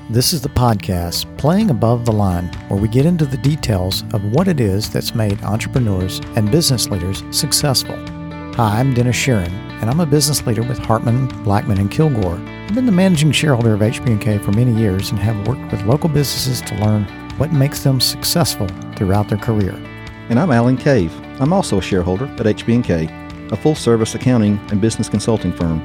This is the podcast, Playing Above the Line, where we get into the details of what it is that's made entrepreneurs and business leaders successful. Hi, I'm Dennis Sheeran, and I'm a business leader with Hartman, Blackman, and Kilgore. I've been the managing shareholder of HB&K for many years and have worked with local businesses to learn what makes them successful throughout their career. And I'm Alan Cave. I'm also a shareholder at HB&K, a full-service accounting and business consulting firm.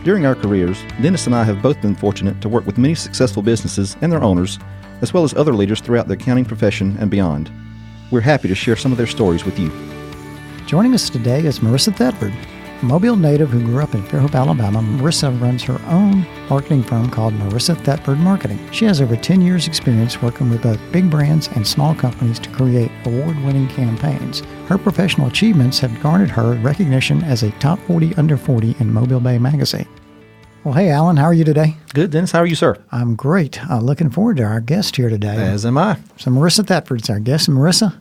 During our careers, Dennis and I have both been fortunate to work with many successful businesses and their owners, as well as other leaders throughout the accounting profession and beyond. We're happy to share some of their stories with you. Joining us today is Marissa Thetford, a Mobile native who grew up in Fairhope, Alabama. Marissa runs her own marketing firm called Marissa Thetford Marketing. She has over 10 years' experience working with both big brands and small companies to create award-winning campaigns. Her professional achievements have garnered her recognition as a top 40 under 40 in Mobile Bay magazine. Well, hey, Alan, how are you today? Good, Dennis. How are you, sir? I'm great. Looking forward to our guest here today. As am I. So Marissa Thetford's our guest. Marissa,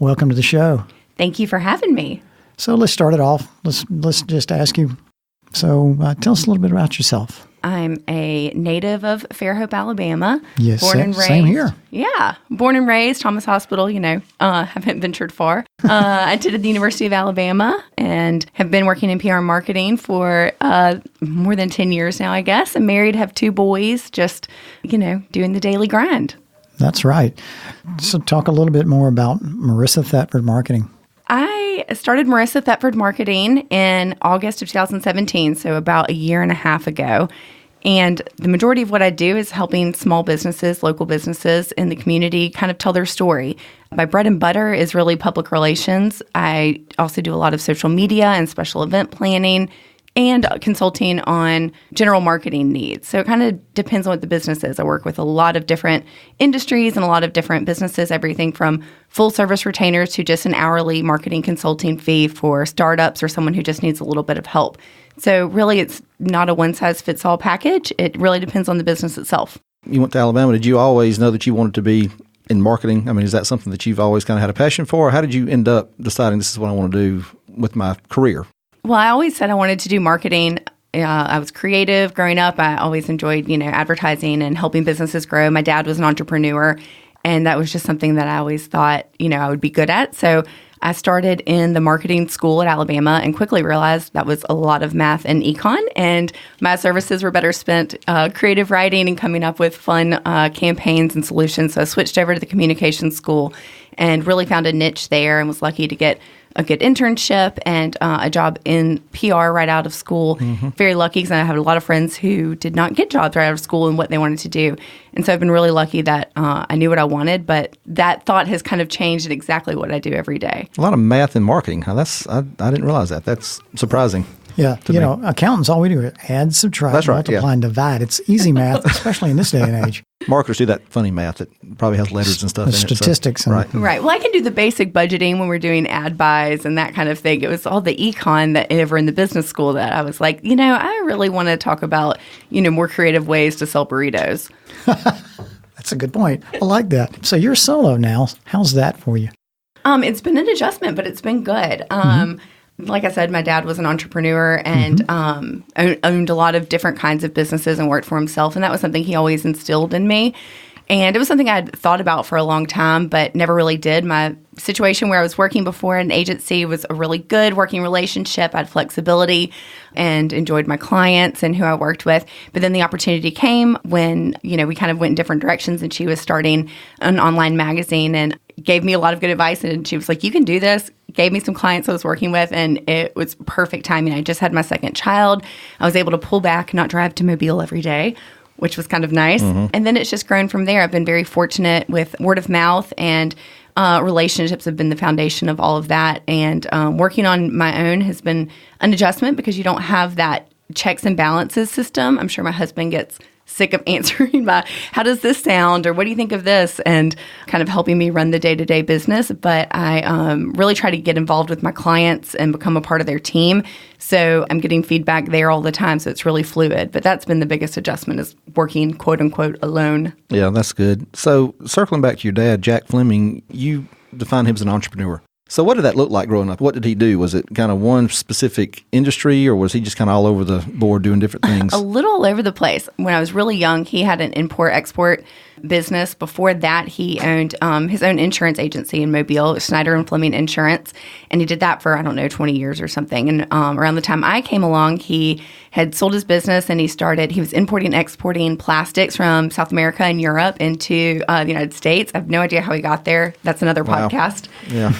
welcome to the show. Thank you for having me. So let's start it off. Let's just ask you. So tell us a little bit about yourself. I'm a native of Fairhope, Alabama. Yes, born and raised. Same here. Yeah, born and raised, Thomas Hospital, haven't ventured far. I attended the University of Alabama and have been working in PR marketing for more than 10 years now, I guess. I'm married, have 2 boys, just, doing the daily grind. That's right. So talk a little bit more about Marissa Thetford Marketing. I started Marissa Thetford Marketing in August of 2017, so about a year and a half ago. And the majority of what I do is helping small businesses, local businesses in the community kind of tell their story. My bread and butter is really public relations. I also do a lot of social media and special event planning and consulting on general marketing needs. So it kind of depends on what the business is. I work with a lot of different industries and a lot of different businesses, everything from full service retainers to just an hourly marketing consulting fee for startups or someone who just needs a little bit of help. So really, it's not a one-size-fits-all package. It really depends on the business itself. You went to Alabama. Did you always know that you wanted to be in marketing? I mean, is that something that you've always kind of had a passion for? Or how did you end up deciding this is what I want to do with my career? Well, I always said I wanted to do marketing. I was creative growing up. I always enjoyed, advertising and helping businesses grow. My dad was an entrepreneur, and that was just something that I always thought, I would be good at. So I started in the marketing school at Alabama and quickly realized that was a lot of math and econ, and my services were better spent creative writing and coming up with fun campaigns and solutions. So I switched over to the communications school and really found a niche there and was lucky to get a good internship and a job in PR right out of school. Mm-hmm. Very lucky because I had a lot of friends who did not get jobs right out of school and what they wanted to do. And so I've been really lucky that I knew what I wanted, but that thought has kind of changed in exactly what I do every day. A lot of math and marketing. Huh? I didn't realize that. That's surprising. Yeah, accountants, all we do is add, subtract, multiply, and divide. It's easy math, especially in this day and age. Marketers do that funny math that probably has letters and stuff in it. Statistics. So, right. Right. Well, I can do the basic budgeting when we're doing ad buys and that kind of thing. It was all the econ that ever in the business school that I was like, I really want to talk about, more creative ways to sell burritos. That's a good point. I like that. So you're solo now. How's that for you? It's been an adjustment, but it's been good. Like I said, my dad was an entrepreneur and owned a lot of different kinds of businesses and worked for himself. And that was something he always instilled in me. And it was something I had thought about for a long time, but never really did. My situation where I was working before in an agency was a really good working relationship. I had flexibility and enjoyed my clients and who I worked with. But then the opportunity came when, we kind of went in different directions and she was starting an online magazine and gave me a lot of good advice. And she was like, you can do this. Gave me some clients I was working with, and it was perfect timing. I just had my second child. I was able to pull back, not drive to Mobile every day, which was kind of nice. Mm-hmm. And then it's just grown from there. I've been very fortunate with word of mouth, and relationships have been the foundation of all of that. And working on my own has been an adjustment because you don't have that checks and balances system. I'm sure my husband gets sick of answering my, how does this sound? Or what do you think of this? And kind of helping me run the day-to-day business. But I really try to get involved with my clients and become a part of their team. So I'm getting feedback there all the time. So it's really fluid. But that's been the biggest adjustment, is working, quote unquote, alone. Yeah, that's good. So circling back to your dad, Jack Fleming, you define him as an entrepreneur. So what did that look like growing up? What did he do? Was it kind of one specific industry, or was he just kind of all over the board doing different things? A little all over the place. When I was really young, he had an import-export business. Before that, he owned his own insurance agency in Mobile, Snyder and Fleming Insurance, and he did that for, 20 years or something. And around the time I came along, he had sold his business, and he was importing and exporting plastics from South America and Europe into the United States. I have no idea how he got there. That's another podcast. Yeah.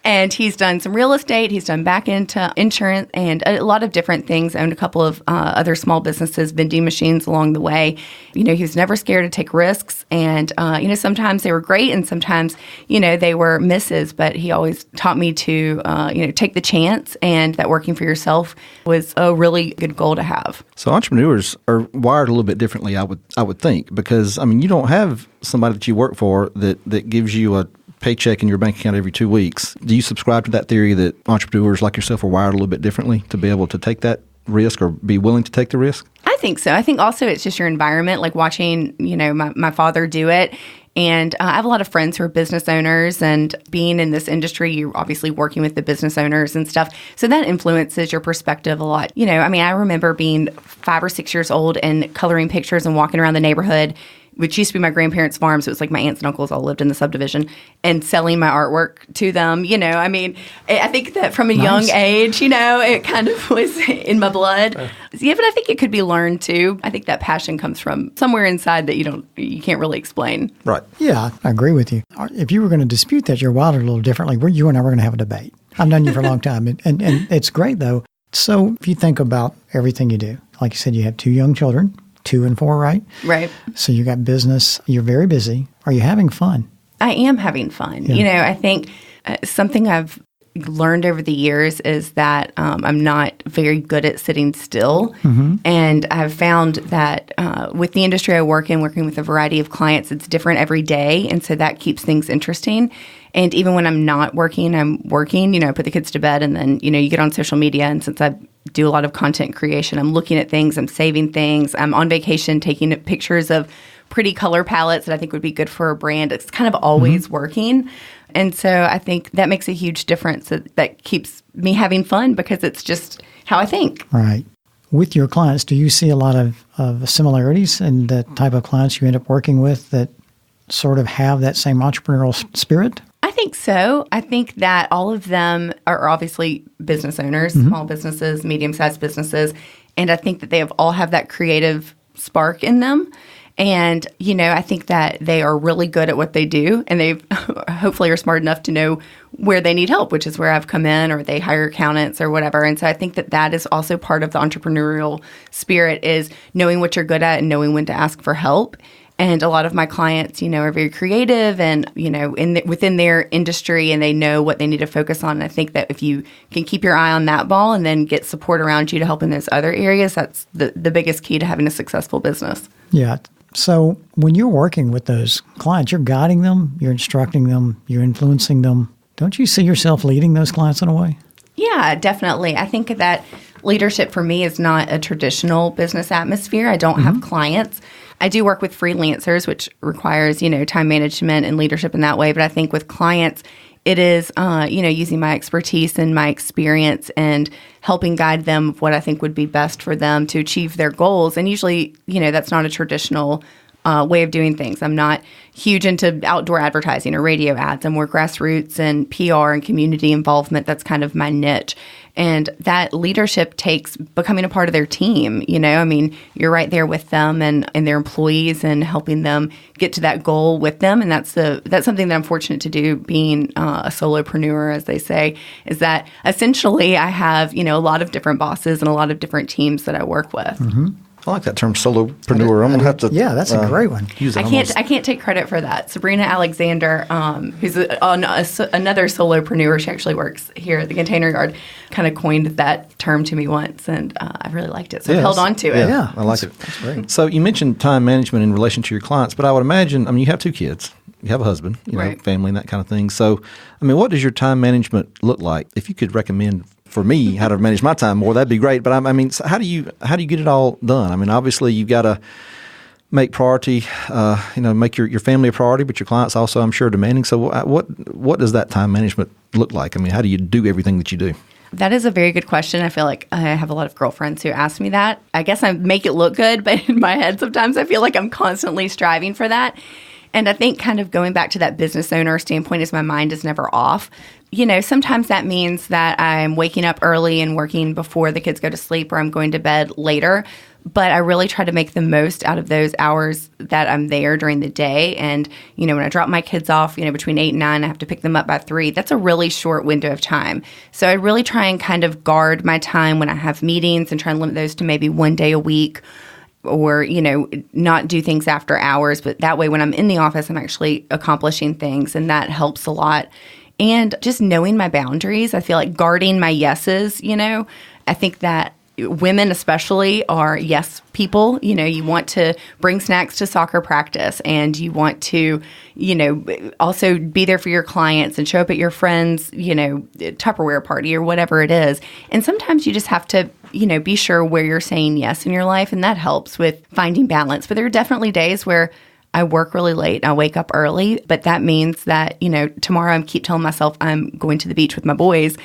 And he's done some real estate. He's done back into insurance and a lot of different things. Owned a couple of other small businesses, vending machines along the way. He was never scared to take risks. And, sometimes they were great and sometimes, they were misses. But he always taught me to, take the chance, and that working for yourself was a really good goal to have. So entrepreneurs are wired a little bit differently, I would think, because, you don't have somebody that you work for that gives you a paycheck in your bank account every 2 weeks. Do you subscribe to that theory that entrepreneurs like yourself are wired a little bit differently to be able to take that risk or be willing to take the risk? I think so. I think also it's just your environment, like watching, my father do it. And I have a lot of friends who are business owners, and being in this industry, you're obviously working with the business owners and stuff. So that influences your perspective a lot. I remember being 5 or 6 years old and coloring pictures and walking around the neighborhood, which used to be my grandparents' farm. So it was like my aunts and uncles all lived in the subdivision, and selling my artwork to them. I think that from a young age, it kind of was in my blood. Yeah, but I think it could be learned too. I think that passion comes from somewhere inside that you can't really explain. Right. Yeah, I agree with you. If you were going to dispute that, you're wired a little differently. You and I were going to have a debate. I've known you for a long time, and it's great though. So if you think about everything you do, like you said, you have 2 young children. 2 and 4, right? Right. So you got business. You're very busy. Are you having fun? I am having fun. Yeah. I think something I've learned over the years is that I'm not very good at sitting still. Mm-hmm. And I've found that with the industry I work in, working with a variety of clients, it's different every day. And so that keeps things interesting. And even when I'm not working, I'm working, I put the kids to bed, and then, you get on social media. And since I do a lot of content creation, I'm looking at things, I'm saving things, I'm on vacation taking pictures of pretty color palettes that I think would be good for a brand. It's kind of always working. And so I think that makes a huge difference. That keeps me having fun because it's just how I think. Right. With your clients, do you see a lot of similarities in the type of clients you end up working with that sort of have that same entrepreneurial spirit? I think so. I think that all of them are obviously business owners, small businesses, medium-sized businesses, and I think that they all have that creative spark in them. And, I think that they are really good at what they do, and they hopefully are smart enough to know where they need help, which is where I've come in, or they hire accountants or whatever. And so I think that is also part of the entrepreneurial spirit, is knowing what you're good at and knowing when to ask for help. And a lot of my clients, are very creative and, within their industry, and they know what they need to focus on. And I think that if you can keep your eye on that ball and then get support around you to help in those other areas, that's the biggest key to having a successful business. Yeah. So when you're working with those clients, you're guiding them, you're instructing them, you're influencing them. Don't you see yourself leading those clients in a way? Yeah, definitely. I think that leadership for me is not a traditional business atmosphere. I don't have clients. I do work with freelancers, which requires, time management and leadership in that way. But I think with clients, it is, using my expertise and my experience and helping guide them of what I think would be best for them to achieve their goals. And usually, that's not a traditional way of doing things. I'm not huge into outdoor advertising or radio ads. I'm more grassroots and PR and community involvement. That's kind of my niche. And that leadership takes becoming a part of their team. You're right there with them and their employees and helping them get to that goal with them. And that's something that I'm fortunate to do, being a solopreneur, as they say, is that essentially I have, a lot of different bosses and a lot of different teams that I work with. Mm-hmm. I like that term, solopreneur. I'm going to have to. Yeah, that's a great one. Use it. I can't take credit for that. Sabrina Alexander, who's another solopreneur, she actually works here at the Container Yard, kind of coined that term to me once, and I really liked it. So I've held on to it. Yeah, I like it. That's great. So you mentioned time management in relation to your clients, but I would imagine, you have 2 kids. You have a husband, right. Family and that kind of thing. So, what does your time management look like? If you could recommend for me how to manage my time more, that'd be great. But so how do you get it all done? Obviously you've got to make priority, make your family a priority, but your clients also, I'm sure, demanding. So what does that time management look like? I mean, how do you do everything that you do? That is a very good question. I feel like I have a lot of girlfriends who ask me that. I guess I make it look good, but in my head sometimes I feel like I'm constantly striving for that. And I think kind of going back to that business owner standpoint is my mind is never off. Sometimes that means that I'm waking up early and working before the kids go to sleep, or I'm going to bed later. But I really try to make the most out of those hours that I'm there during the day. And, when I drop my kids off, between 8 and 9, I have to pick them up by 3. That's a really short window of time. So I really try and kind of guard my time when I have meetings and try and limit those to maybe one day a week, or, not do things after hours. But that way, when I'm in the office, I'm actually accomplishing things, and that helps a lot. And just knowing my boundaries, I feel like guarding my yeses, I think that women especially are yes people. You want to bring snacks to soccer practice, and you want to, also be there for your clients and show up at your friends, Tupperware party or whatever it is. And sometimes you just have to, be sure where you're saying yes in your life, and that helps with finding balance. But there are definitely days where I work really late and I wake up early, but that means that, tomorrow I keep telling myself I'm going to the beach with my boys.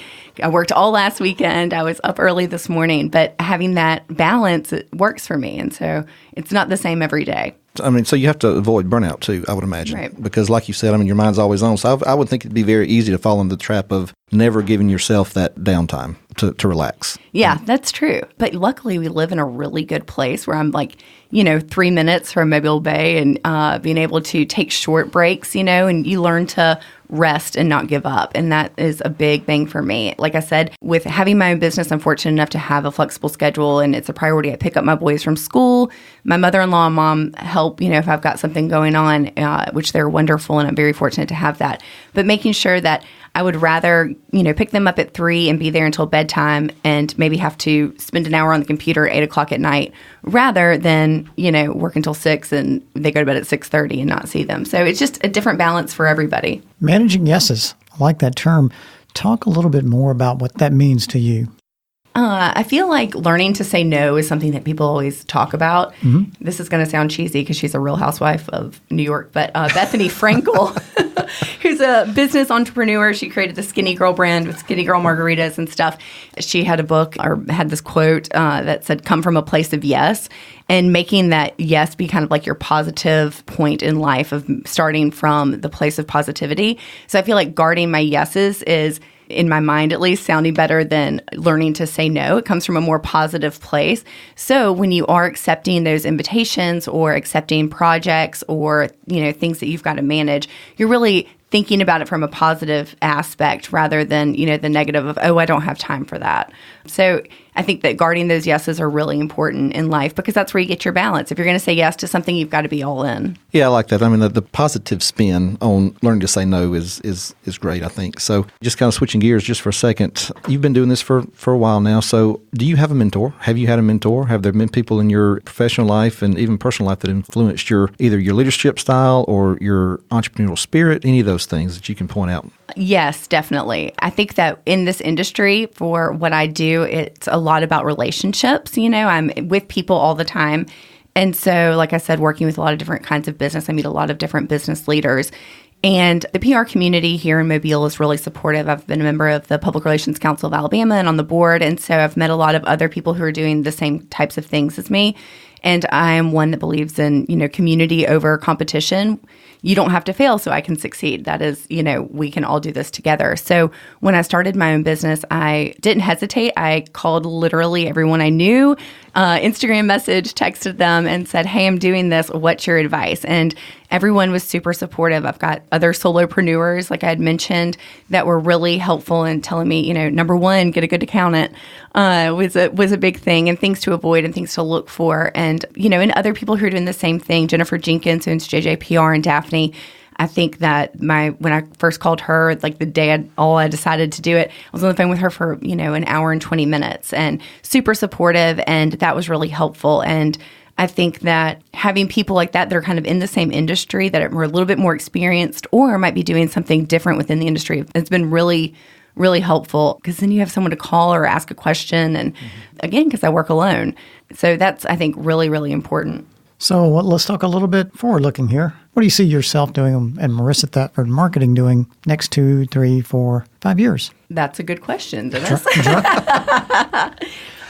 I worked all last weekend. I was up early this morning, but having that balance, it works for me. And so it's not the same every day. I mean, so you have to avoid burnout too, I would imagine. Right. Because like you said, your mind's always on. So I would think it'd be very easy to fall into the trap of never giving yourself that downtime to relax. Yeah, that's true. But luckily we live in a really good place where I'm 3 minutes from Mobile Bay, and being able to take short breaks, and you learn to rest and not give up. And that is a big thing for me. Like I said, with having my own business, I'm fortunate enough to have a flexible schedule, and it's a priority. I pick up my boys from school. My mother-in-law and mom help, if I've got something going on, which they're wonderful, and I'm very fortunate to have that. But making sure that I would rather, pick them up at 3 and be there until bedtime, and maybe have to spend an hour on the computer at 8 o'clock at night, rather than, work until 6 and they go to bed at 6:30 and not see them. So it's just a different balance for everybody. Managing yeses. I like that term. Talk a little bit more about what that means to you. I feel like learning to say no is something that people always talk about. Mm-hmm. This is going to sound cheesy because she's a real housewife of New York, but Bethany Frankel, who's a business entrepreneur, she created the Skinny Girl brand with Skinny Girl margaritas and stuff. She had a book, or had this quote that said, "Come from a place of yes," and making that yes be kind of like your positive point in life, of starting from the place of positivity. So I feel like guarding my yeses is, in my mind at least, sounding better than learning to say no. It comes from a more positive place. So when you are accepting those invitations or accepting projects or, things that you've got to manage, you're really thinking about it from a positive aspect rather than, the negative of, oh, I don't have time for that. So I think that guarding those yeses are really important in life, because that's where you get your balance. If you're going to say yes to something, you've got to be all in. Yeah, I like that. The positive spin on learning to say no is great, I think. So just kind of switching gears just for a second, you've been doing this for a while now. So do you have a mentor? Have you had a mentor? Have there been people in your professional life and even personal life that influenced either your leadership style or your entrepreneurial spirit, any of those things that you can point out? Yes, definitely. I think that in this industry, for what I do, it's a lot about relationships. I'm with people all the time. And so, like I said, working with a lot of different kinds of business, I meet a lot of different business leaders. And the PR community here in Mobile is really supportive. I've been a member of the Public Relations Council of Alabama and on the board. And so I've met a lot of other people who are doing the same types of things as me. And I am one that believes in, community over competition. You don't have to fail so I can succeed. That is, we can all do this together. So when I started my own business, I didn't hesitate. I called literally everyone I knew, Instagram message, texted them and said, "Hey, I'm doing this. What's your advice?" And everyone was super supportive. I've got other solopreneurs, like I had mentioned, that were really helpful in telling me, number one, get a good accountant was a big thing, and things to avoid and things to look for. And, and other people who are doing the same thing, Jennifer Jenkins, who owns JJPR, and Daphne. I think that when I first called her, like the day I decided to do it, I was on the phone with her for, an hour and 20 minutes, and super supportive. And that was really helpful. And I think that having people like that are kind of in the same industry, that are a little bit more experienced or might be doing something different within the industry, it's been really, really helpful, because then you have someone to call or ask a question. And again, because I work alone. So that's, I think, really, really important. So let's talk a little bit forward looking here. What do you see yourself doing and Marissa Thetford Marketing doing next 2, 3, 4, 5 years? That's a good question, Dennis.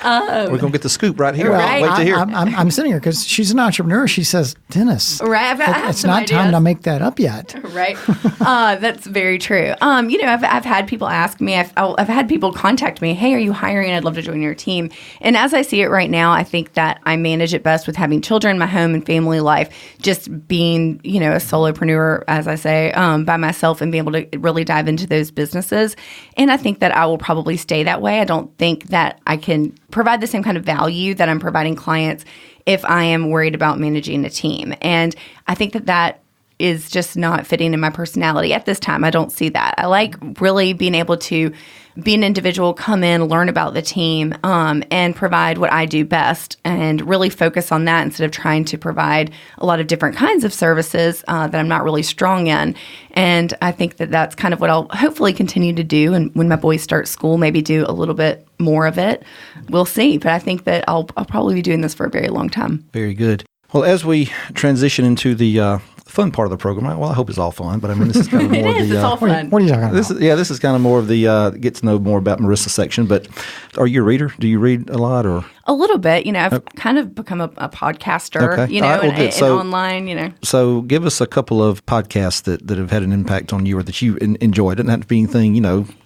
We're going to get the scoop right here. Right. Wait to hear. I'm sitting here because she's an entrepreneur. She says, Dennis, Right, it's not time to make that up yet. Right. That's very true. I've had people ask me, I've had people contact me, hey, are you hiring? I'd love to join your team. And as I see it right now, I think that I manage it best with having children, my home and family life, just being, a solopreneur, as I say, by myself and being able to really dive into those businesses. And I think that I will probably stay that way. I don't think that I can provide the same kind of value that I'm providing clients if I am worried about managing a team. And I think that is just not fitting in my personality at this time. I don't see that. I like really being able to be an individual, come in, learn about the team, and provide what I do best and really focus on that instead of trying to provide a lot of different kinds of services that I'm not really strong in. And I think that that's kind of what I'll hopefully continue to do. And when my boys start school, maybe do a little bit more of it. We'll see. But I think that I'll probably be doing this for a very long time. Very good. Well, as we transition into the fun part of the program, I hope it's all fun, but I mean, this is kind of more it's all fun. What are you talking about? This is kind of more of the get to know more about Marissa section. But are you a reader? Do you read a lot, or a little bit? I've kind of become a podcaster. Okay. And online. So give us a couple of podcasts that have had an impact on you or that you enjoy. It doesn't have to be anything,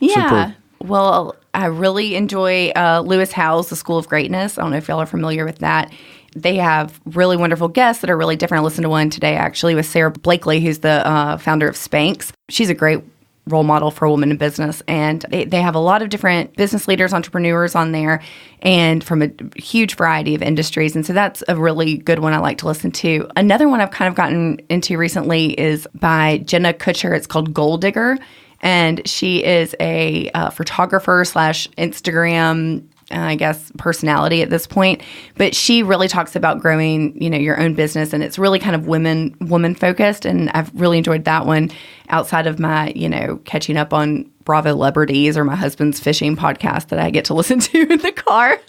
Yeah. super. Well, I really enjoy Lewis Howes, The School of Greatness. I don't know if y'all are familiar with that. They have really wonderful guests that are really different. I listened to one today, actually, with Sarah Blakely, who's the founder of Spanx. She's a great role model for a woman in business. And they have a lot of different business leaders, entrepreneurs on there, and from a huge variety of industries. And so that's a really good one I like to listen to. Another one I've kind of gotten into recently is by Jenna Kutcher. It's called Gold Digger. And she is a photographer / Instagram personality at this point. But she really talks about growing, your own business, and it's really kind of woman focused. And I've really enjoyed that one outside of my, catching up on Bravo Celebrities or my husband's fishing podcast that I get to listen to in the car.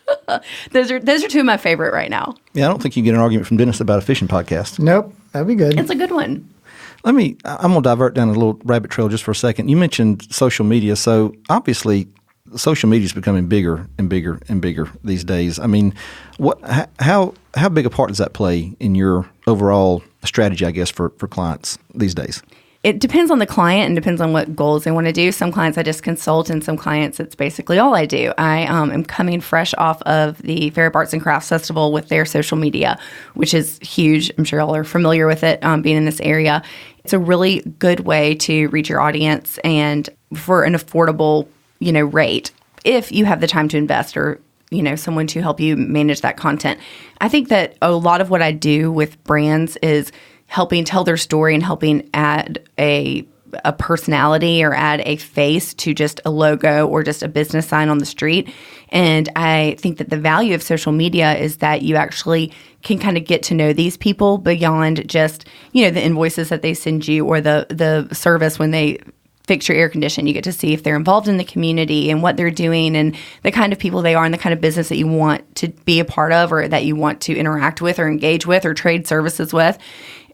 Those are two of my favorite right now. Yeah, I don't think you get an argument from Dennis about a fishing podcast. Nope, that'd be good. It's a good one. I'm going to divert down a little rabbit trail just for a second. You mentioned social media. So obviously social media is becoming bigger and bigger and bigger these days. I mean, how big a part does that play in your overall strategy, I guess, for clients these days? It depends on the client and depends on what goals they want to do. Some clients I just consult, and some clients it's basically all I do. I am coming fresh off of the Fairhope Arts and Crafts Festival with their social media, which is huge. I'm sure y'all are familiar with it, being in this area. It's a really good way to reach your audience and for an affordable, rate if you have the time to invest or, someone to help you manage that content. I think that a lot of what I do with brands is helping tell their story and helping add a personality or add a face to just a logo or just a business sign on the street. And I think that the value of social media is that you actually can kind of get to know these people beyond just, the invoices that they send you or the service when they fix your air condition. You get to see if they're involved in the community and what they're doing and the kind of people they are and the kind of business that you want to be a part of or that you want to interact with or engage with or trade services with.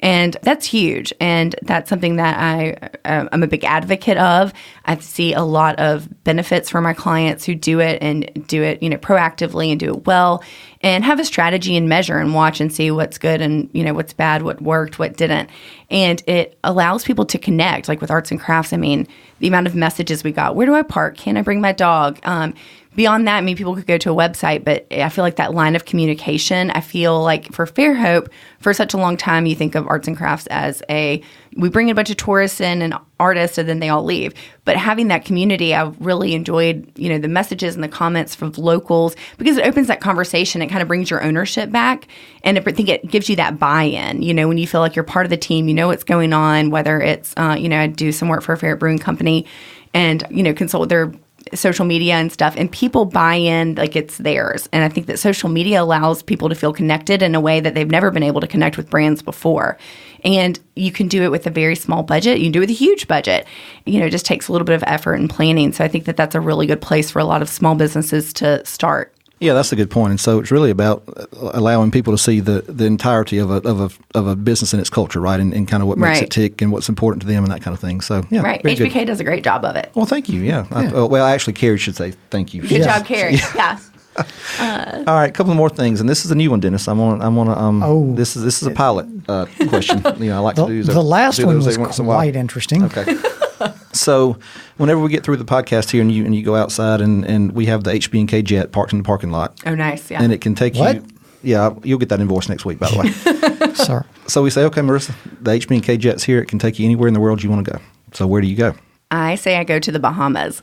And that's huge. And that's something that I'm a big advocate of. I see a lot of benefits for my clients who do it and do it, proactively and do it well and have a strategy and measure and watch and see what's good and, what's bad, what worked, what didn't. And it allows people to connect, like with arts and crafts. I mean, the amount of messages we got, where do I park? Can I bring my dog? Beyond that, people could go to a website, but I feel like that line of communication, I feel like for Fairhope, for such a long time, you think of arts and crafts as we bring a bunch of tourists in and artists and then they all leave. But having that community, I've really enjoyed, the messages and the comments from locals because it opens that conversation. It kind of brings your ownership back. And I think it gives you that buy-in, when you feel like you're part of the team, what's going on, whether it's, I do some work for a Fairhope Brewing Company and, consult with their social media and stuff, and people buy in like it's theirs. And I think that social media allows people to feel connected in a way that they've never been able to connect with brands before. And you can do it with a very small budget. You can do it with a huge budget. It just takes a little bit of effort and planning. So I think that that's a really good place for a lot of small businesses to start. Yeah, that's a good point. And so it's really about allowing people to see the entirety of a business and its culture, right? And kind of what makes it tick and what's important to them and that kind of thing. So, yeah. Right. HBK does a great job of it. Well, thank you. Yeah. Actually, Carrie should say thank you. Good job, Carrie. Yeah. All right, a couple more things, and this is a new one, Dennis. This is a pilot question. I like to do the last one was quite interesting. Okay. So, whenever we get through the podcast here, and you go outside, and we have the HB&K jet parked in the parking lot. Oh, nice! Yeah, and it can take you. Yeah, you'll get that invoice next week, by the way. Sorry. So we say, okay, Marissa, the HB&K jet's here. It can take you anywhere in the world you want to go. So where do you go? I say I go to the Bahamas.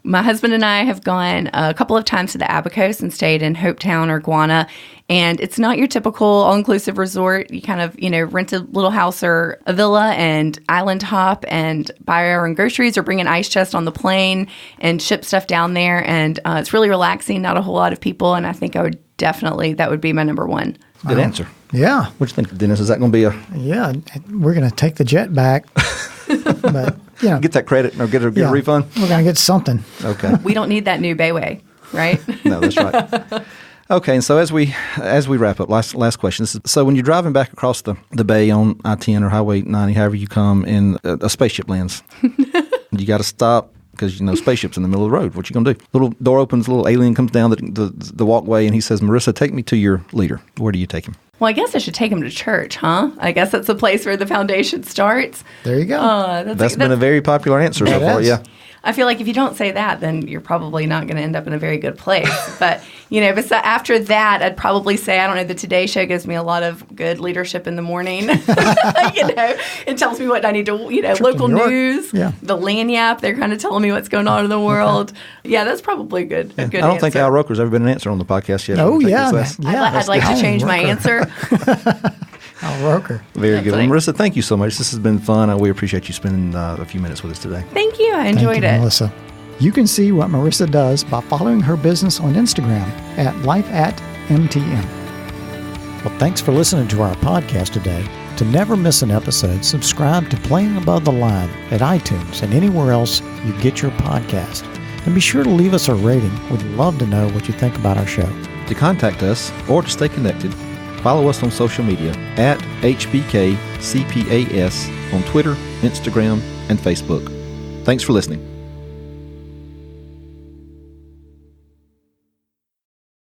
My husband and I have gone a couple of times to the Abacos and stayed in Hopetown or Guana. And it's not your typical all-inclusive resort. You kind of, rent a little house or a villa and island hop and buy our own groceries or bring an ice chest on the plane and ship stuff down there. And it's really relaxing, not a whole lot of people. And I think that would be my number one. Good answer. Yeah. What do you think, Dennis? Is that going to be a... Yeah, we're going to take the jet back. But, get that credit or get a refund? We're going to get something. Okay. We don't need that new Bayway, right? No, that's right. Okay, and so as we wrap up, last question. So when you're driving back across the bay on I-10 or Highway 90, however you come, and a spaceship lands, you got to stop because spaceship's in the middle of the road. What you gonna do? Little door opens, a little alien comes down the walkway, and he says, "Marissa, take me to your leader." Where do you take him? Well, I guess I should take him to church, huh? I guess that's the place where the foundation starts. There you go. That's been a very popular answer so far. Yeah. I feel like if you don't say that, then you're probably not going to end up in a very good place. But, after that, I'd probably say, I don't know, the Today Show gives me a lot of good leadership in the morning. It tells me what I need to, local news, the Lanyap, they're kind of telling me what's going on in the world. Okay. Yeah, that's probably a good I don't think Al Roker's ever been an answer on the podcast yet. Oh, yeah. I'd like to change my answer. Al Roker. Very good. Well, Marissa, thank you so much. This has been fun. We appreciate you spending a few minutes with us today. Thank you. I enjoyed it. Melissa. You can see what Marissa does by following her business on Instagram at lifeatmtm. Well, thanks for listening to our podcast today. To never miss an episode, subscribe to Playing Above the Line at iTunes and anywhere else you get your podcast. And be sure to leave us a rating. We'd love to know what you think about our show. To contact us or to stay connected, follow us on social media at HBKCPAS on Twitter, Instagram, and Facebook. Thanks for listening.